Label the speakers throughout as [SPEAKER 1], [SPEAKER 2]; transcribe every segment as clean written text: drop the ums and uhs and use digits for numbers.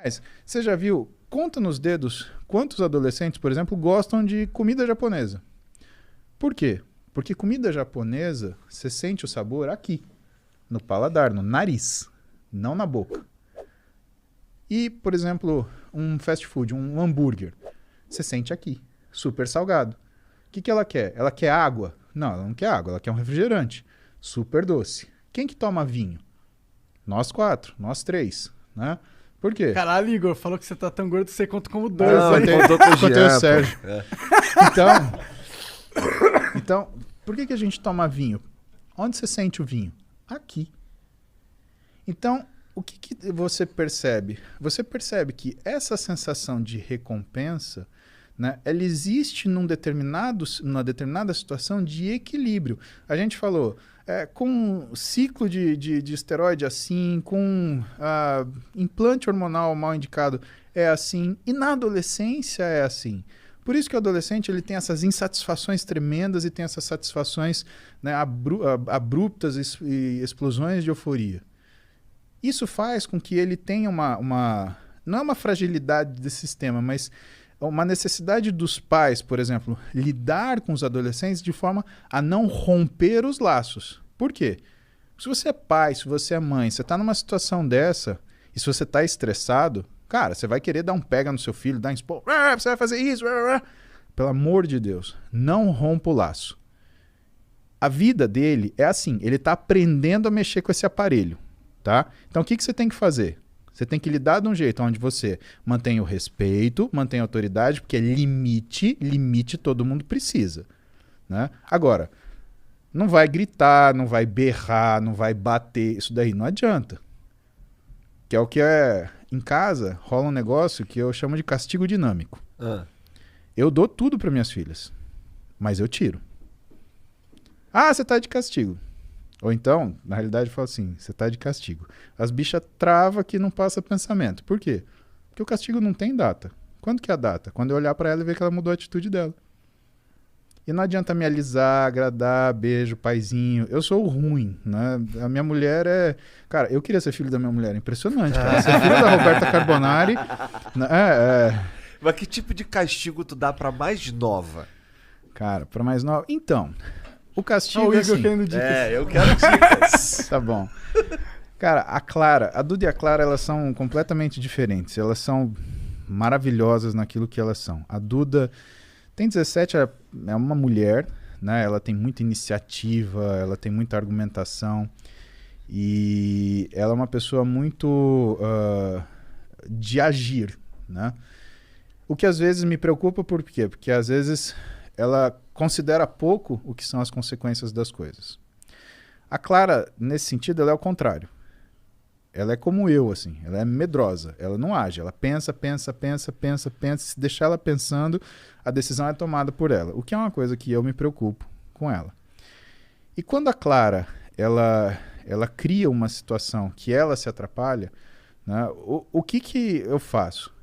[SPEAKER 1] Mas você já viu, conta nos dedos, quantos adolescentes, por exemplo, gostam de comida japonesa? Por quê? Porque comida japonesa, você sente o sabor aqui, no paladar, no nariz, não na boca. E, por exemplo, um fast food, um hambúrguer, você sente aqui, super salgado. O que ela quer? Ela quer água? Não, ela não quer água, ela quer um refrigerante, super doce. Quem que toma vinho? Nós quatro, nós três, né? Por quê?
[SPEAKER 2] Caralho, Igor, falou que você tá tão gordo que você conta como dois.
[SPEAKER 3] Não,
[SPEAKER 2] Hein?
[SPEAKER 3] ele contou com o
[SPEAKER 1] Contei o
[SPEAKER 3] Jean,
[SPEAKER 1] Sérgio.
[SPEAKER 3] pô. É.
[SPEAKER 1] Então, por que a gente toma vinho? Onde você sente o vinho? Aqui. Então, o que você percebe? Você percebe que essa sensação de recompensa, né, ela existe numa determinada situação de equilíbrio. A gente falou, com ciclo de esteroide assim, com implante hormonal mal indicado é assim, e na adolescência é assim. Por isso que o adolescente ele tem essas insatisfações tremendas e tem essas satisfações, né, abruptas e explosões de euforia. Isso faz com que ele tenha não é uma fragilidade desse sistema, mas uma necessidade dos pais, por exemplo, lidar com os adolescentes de forma a não romper os laços. Por quê? Se você é pai, se você é mãe, você está numa situação dessa, e se você está estressado, cara, você vai querer dar um pega no seu filho, dar um expor, você vai fazer isso, pelo amor de Deus, não rompa o laço. A vida dele é assim, ele está aprendendo a mexer com esse aparelho, tá? Então o que você tem que fazer? Você tem que lidar de um jeito onde você mantém o respeito, mantém a autoridade, porque limite todo mundo precisa, né? Agora, não vai gritar, não vai berrar, não vai bater, isso daí não adianta. Que é o que em casa rola um negócio que eu chamo de castigo dinâmico. Eu dou tudo para minhas filhas, mas eu tiro. Ah, você tá de castigo. Ou então, na realidade, eu falo assim, você tá de castigo. As bichas travam que não passa pensamento. Por quê? Porque o castigo não tem data. Quando que é a data? Quando eu olhar para ela e ver que ela mudou a atitude dela. E não adianta me alisar, agradar, beijo, paizinho. Eu sou o ruim, né? A minha mulher é... Cara, eu queria ser filho da minha mulher. Impressionante, cara. Ser filho da Roberta Carbonari...
[SPEAKER 3] Mas que tipo de castigo tu dá pra mais nova?
[SPEAKER 1] Cara, pra mais nova... Então, o castigo
[SPEAKER 2] o
[SPEAKER 1] é
[SPEAKER 2] Igor
[SPEAKER 1] assim...
[SPEAKER 2] querendo dicas.
[SPEAKER 3] Eu quero dicas.
[SPEAKER 1] Tá bom. Cara, a Duda e a Clara, elas são completamente diferentes. Elas são maravilhosas naquilo que elas são. A Duda tem 17, é uma mulher, né? Ela tem muita iniciativa, ela tem muita argumentação e ela é uma pessoa muito de agir, né? O que às vezes me preocupa, por quê? Porque às vezes ela considera pouco o que são as consequências das coisas. A Clara, nesse sentido, ela é o contrário. Ela é como eu, assim. Ela é medrosa. Ela não age. Ela pensa. Se deixar ela pensando, a decisão é tomada por ela. O que é uma coisa que eu me preocupo com ela. E quando a Clara, ela cria uma situação que ela se atrapalha, né, o que eu faço?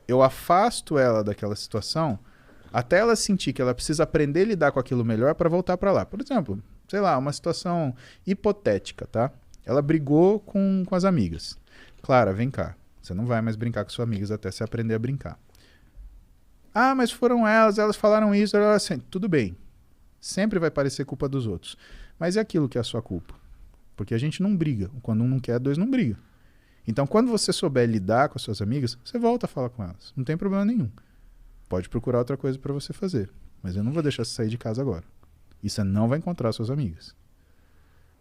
[SPEAKER 1] Eu afasto ela daquela situação até ela sentir que ela precisa aprender a lidar com aquilo melhor para voltar para lá. Por exemplo, sei lá, uma situação hipotética, tá? Ela brigou com as amigas. Clara, vem cá. Você não vai mais brincar com suas amigas até você aprender a brincar. Ah, mas foram elas falaram isso. Assim, tudo bem. Sempre vai parecer culpa dos outros. Mas é aquilo que é a sua culpa. Porque a gente não briga. Quando um não quer, dois não brigam. Então, quando você souber lidar com as suas amigas, você volta a falar com elas. Não tem problema nenhum. Pode procurar outra coisa para você fazer. Mas eu não vou deixar você sair de casa agora. E você não vai encontrar suas amigas.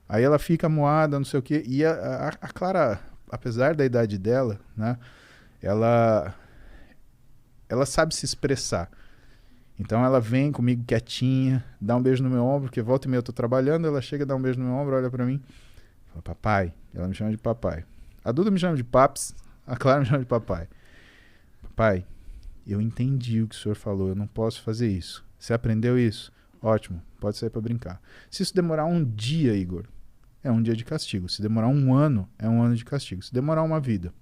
[SPEAKER 1] Aí ela fica moada, não sei o quê. E a Clara, apesar da idade dela, né, ela sabe se expressar. Então ela vem comigo quietinha, dá um beijo no meu ombro, porque volta e meia eu tô trabalhando, ela chega, dá um beijo no meu ombro, olha pra mim, fala, papai. Ela me chama de papai. A Duda me chama de paps, a Clara me chama de papai. Papai, eu entendi o que o senhor falou, eu não posso fazer isso. Você aprendeu isso? Ótimo, pode sair pra brincar. Se isso demorar um dia, Igor, é um dia de castigo. Se demorar um ano, é um ano de castigo. Se demorar uma vida,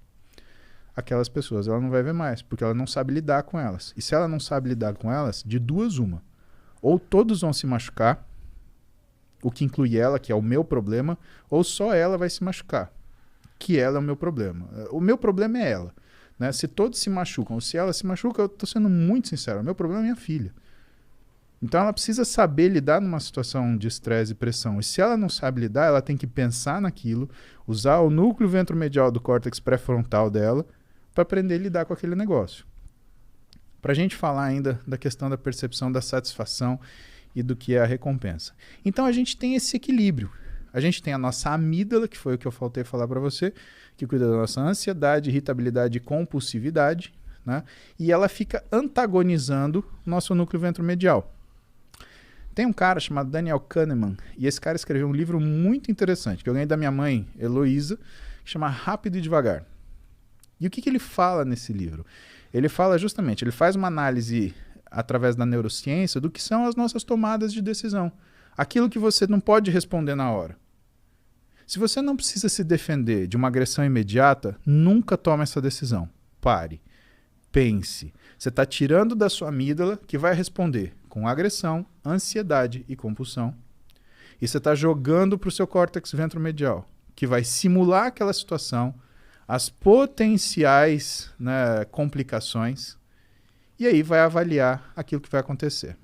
[SPEAKER 1] aquelas pessoas ela não vai ver mais, porque ela não sabe lidar com elas. E se ela não sabe lidar com elas, de duas uma. Ou todos vão se machucar, o que inclui ela, que é o meu problema, ou só ela vai se machucar, que ela é o meu problema. O meu problema é ela. né? Se todos se machucam, ou se ela se machuca, eu tô sendo muito sincero, o meu problema é minha filha. Então ela precisa saber lidar numa situação de estresse e pressão. E se ela não sabe lidar, ela tem que pensar naquilo, usar o núcleo ventromedial do córtex pré-frontal dela para aprender a lidar com aquele negócio. Para a gente falar ainda da questão da percepção da satisfação e do que é a recompensa. Então a gente tem esse equilíbrio. A gente tem a nossa amígdala, que foi o que eu faltei falar para você, que cuida da nossa ansiedade, irritabilidade e compulsividade, né? E ela fica antagonizando o nosso núcleo ventromedial. Tem um cara chamado Daniel Kahneman, e esse cara escreveu um livro muito interessante, que eu ganhei da minha mãe, Heloísa, que chama Rápido e Devagar. E o que ele fala nesse livro? Ele fala justamente, ele faz uma análise através da neurociência do que são as nossas tomadas de decisão. Aquilo que você não pode responder na hora. Se você não precisa se defender de uma agressão imediata, nunca tome essa decisão. Pare. Pense. Você está tirando da sua amígdala, que vai responder com agressão, ansiedade e compulsão. E você está jogando para o seu córtex ventromedial, que vai simular aquela situação, as potenciais, né, complicações, e aí vai avaliar aquilo que vai acontecer.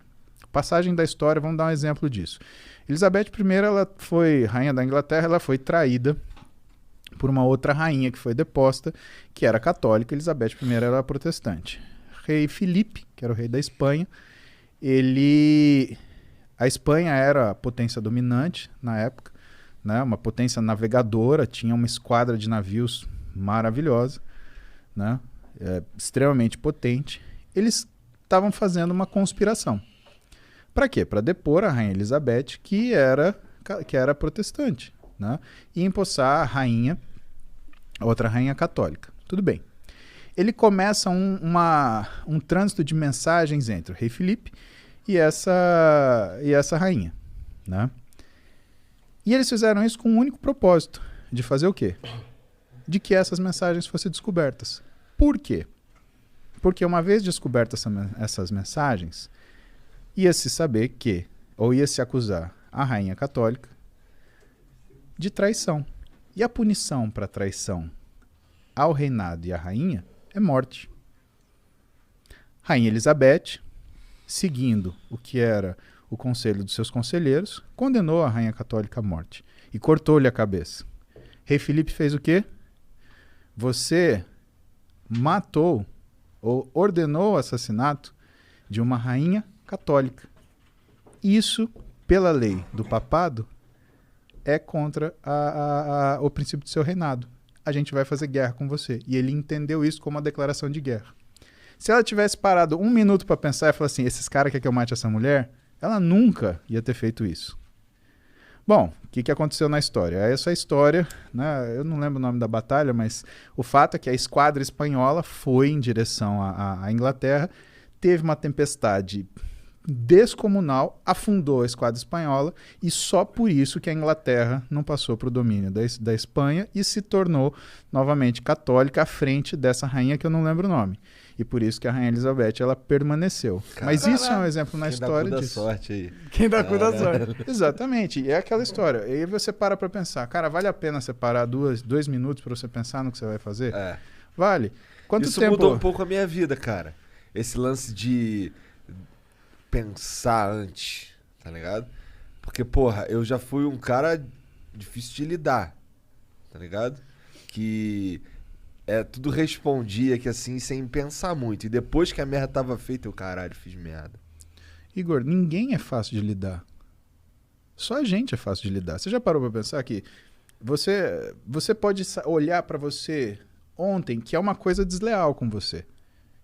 [SPEAKER 1] Passagem da história, vamos dar um exemplo disso. Elizabeth I, ela foi rainha da Inglaterra, ela foi traída por uma outra rainha que foi deposta, que era católica. Elizabeth I era protestante. Rei Filipe, que era o rei da Espanha, a Espanha era a potência dominante na época, né? Uma potência navegadora, tinha uma esquadra de navios maravilhosa, né? Extremamente potente. Eles estavam fazendo uma conspiração. Para quê? Para depor a rainha Elizabeth, que era protestante, né? E empossar a rainha, outra rainha católica. Tudo bem. Ele começa um trânsito de mensagens entre o rei Filipe e essa rainha, né? E eles fizeram isso com um único propósito, de fazer o quê? De que essas mensagens fossem descobertas. Por quê? Porque uma vez descobertas essas mensagens, ia-se saber que, ou ia-se acusar a rainha católica de traição. E a punição para traição ao reinado e à rainha é morte. Rainha Elizabeth, seguindo o que era o conselho dos seus conselheiros, condenou a rainha católica à morte e cortou-lhe a cabeça. Rei Filipe fez o quê? Você matou ou ordenou o assassinato de uma rainha católica. Isso, pela lei do papado, é contra o princípio do seu reinado. A gente vai fazer guerra com você. E ele entendeu isso como uma declaração de guerra. Se ela tivesse parado um minuto para pensar e falar assim, esses caras querem que eu mate essa mulher, ela nunca ia ter feito isso. Bom, o que aconteceu na história? Essa história, né, eu não lembro o nome da batalha, mas o fato é que a esquadra espanhola foi em direção à Inglaterra, teve uma tempestade descomunal, afundou a esquadra espanhola e só por isso que a Inglaterra não passou para o domínio da Espanha e se tornou novamente católica à frente dessa rainha que eu não lembro o nome. E por isso que a rainha Elizabeth ela permaneceu. Caramba. Mas isso é um exemplo na história disso.
[SPEAKER 3] Sorte aí.
[SPEAKER 2] Quem dá cu da sorte.
[SPEAKER 1] Exatamente. E é aquela história. E aí você para pensar, cara, vale a pena separar 2 minutos para você pensar no que você vai fazer?
[SPEAKER 3] É.
[SPEAKER 1] Vale. Quanto
[SPEAKER 3] isso
[SPEAKER 1] tempo...
[SPEAKER 3] mudou um pouco a minha vida, cara. Esse lance de pensar antes, tá ligado? Porque, porra, eu já fui um cara difícil de lidar, tá ligado? Que tudo respondia que assim, sem pensar muito. E depois que a merda tava feita, eu, caralho, fiz merda.
[SPEAKER 1] Igor, ninguém é fácil de lidar. Só a gente é fácil de lidar. Você já parou pra pensar que você pode olhar pra você ontem que é uma coisa desleal com você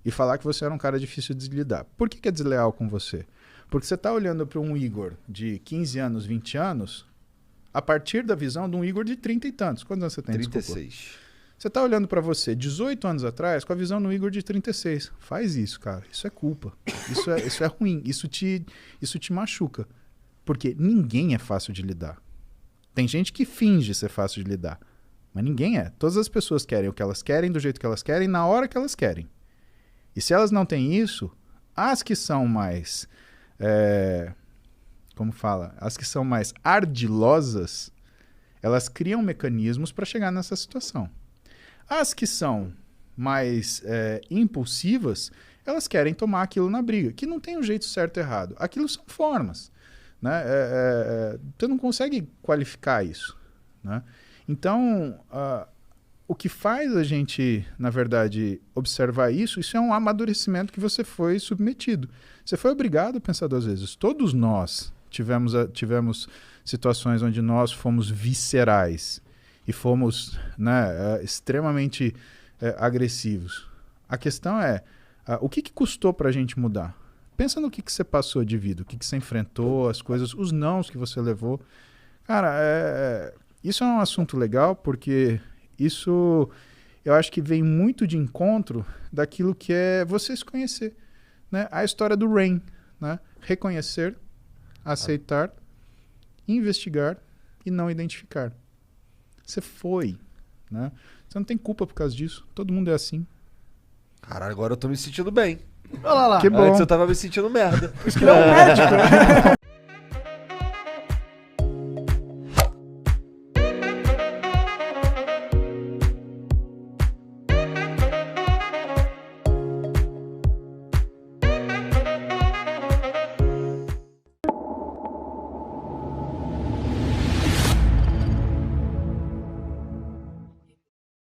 [SPEAKER 1] e falar que você era um cara difícil de lidar. Por que é desleal com você? Porque você tá olhando para um Igor de 15 anos, 20 anos, a partir da visão de um Igor de 30 e tantos. Quantos anos você tem?
[SPEAKER 3] 36.
[SPEAKER 1] Desculpa. Você tá olhando para você 18 anos atrás com a visão do Igor de 36. Faz isso, cara. Isso é culpa. Isso é ruim. Isso te machuca. Porque ninguém é fácil de lidar. Tem gente que finge ser fácil de lidar. Mas ninguém é. Todas as pessoas querem o que elas querem, do jeito que elas querem, na hora que elas querem. E se elas não têm isso, as que são mais... como fala? As que são mais ardilosas, elas criam mecanismos para chegar nessa situação. As que são mais impulsivas, elas querem tomar aquilo na briga, que não tem um jeito certo e errado. Aquilo são formas, né? Você não consegue qualificar isso, né? Então, o que faz a gente, na verdade, observar isso é um amadurecimento que você foi submetido. Você foi obrigado a pensar 2 vezes. Todos nós tivemos situações onde nós fomos viscerais e fomos, né, extremamente agressivos. A questão é, o que custou para a gente mudar? Pensa no que você passou de vida, o que você enfrentou, as coisas, os nãos que você levou. Cara, isso é um assunto legal porque isso eu acho que vem muito de encontro daquilo que é você se conhecer, né? A história do Rain, né? Reconhecer, aceitar, investigar e não identificar. Você foi, né? Você não tem culpa por causa disso. Todo mundo é assim.
[SPEAKER 3] Caralho, agora eu tô me sentindo bem.
[SPEAKER 2] Olha lá.
[SPEAKER 1] Que bom.
[SPEAKER 3] Antes eu tava me sentindo merda.
[SPEAKER 2] Por isso que ele é um médico.